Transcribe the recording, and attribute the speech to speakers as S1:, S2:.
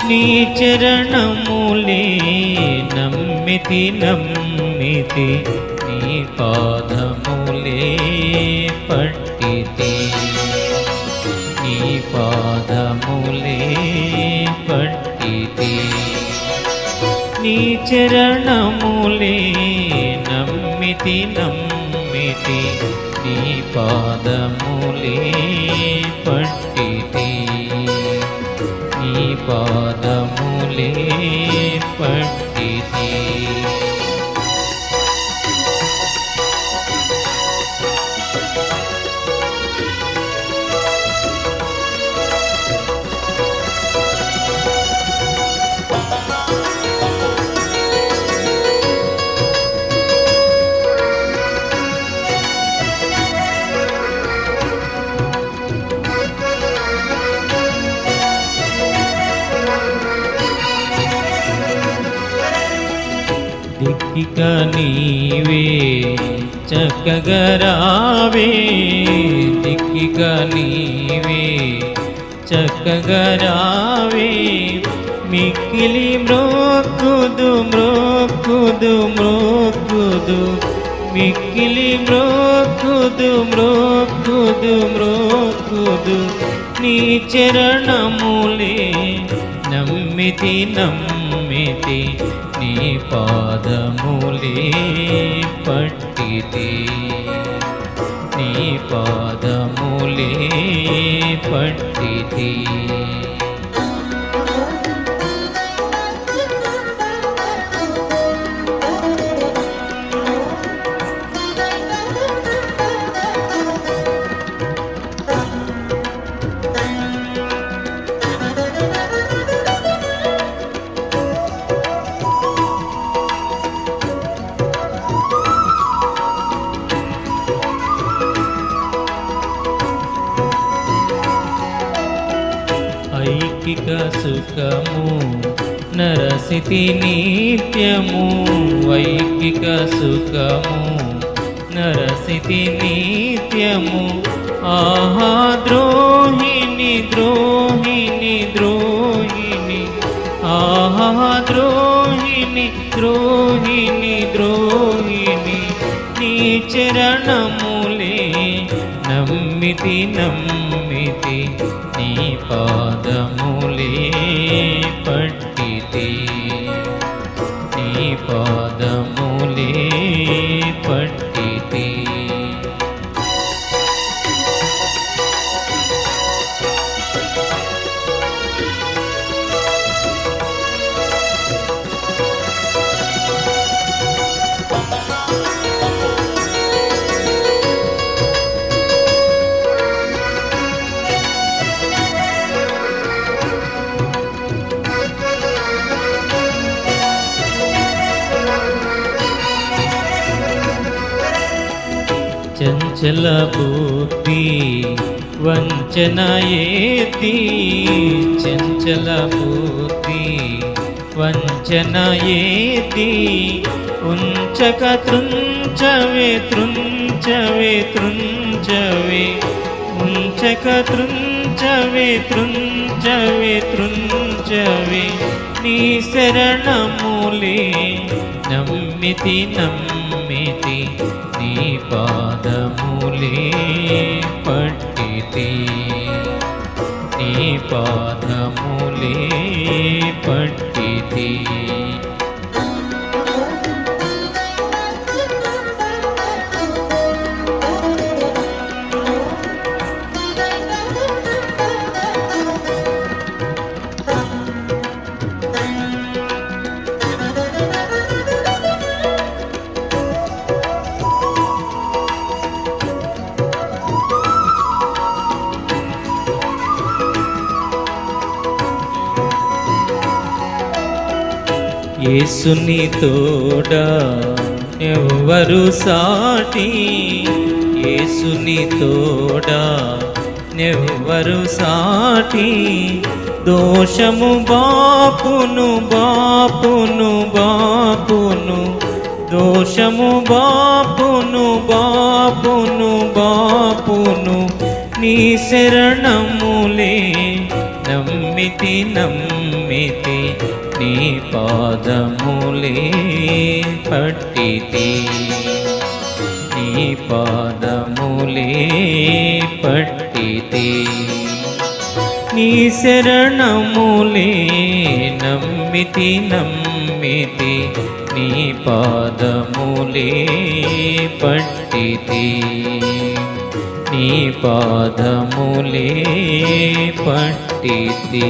S1: నీ చరణములే నమ్మితి నమ్మితి నీ పాదములే పట్టితి నీ పాదములే పట్టితి నీ చరణములే నమ్మితి నమ్మితి నీ పాదములే పట్టితి నీ పాదములే పట్టితి దిక్కిక నీవే చక్కగా రావే దిక్కిక నీవే చక్కగా రావే మిక్కిలి మ్రోక్కుదు మ్రోక్కుదు మ్రోక్కుదు మిక్కిలి మ్రోక్కుదు మ్రోక్కుదు మ్రోక్కుదు నీ చరణములే నమ్మితి నమ్మితి నీ పాదములే పట్టితి నీ పాదములే పట్టితి ఐకిక సుఖము నరసితి నిత్యము ఐకిక సుఖము నరసితి నిత్యము ఆహా ద్రోహిణి ద్రోహిణి ద్రోహిణి ఆహా ద్రోహిణి ద్రోహిణి ద్రోహిణి నీ చరణములే నమ్మితి నమ్మితి నీ పాదములే పట్టితి నీ పాదములే పట్టితి చంచల బుద్ధి వంచన ఏతి చంచల బుద్ధి వంచన ఏతి ఉంచక త్రుంచవే త్రుంచవే త్రుంచవే ఉంచక త్రుంచవే త్రుంచవే త్రుంచవే నీ శరణములే నమ్మితి నమ్మితి నీ పాదములే పట్టితి నీ పాదములే పట్టితి యేసుని తోడా ఎవ్వరు సాటి యేసుని తోడా నెవ్వరు సాటి దోషము బాపును బాపును బాపును దోషము బాపును బాపును బాపును నీ శరణములే నమ్మి నమ్మితి నమ్మితి నీ పాదములే పట్టితి నీ పాదములే పట్టితి నీ శరణములే నమ్మితి నమ్మితి నీ పాదములే పట్టితి నీ పాదములే పట్టితి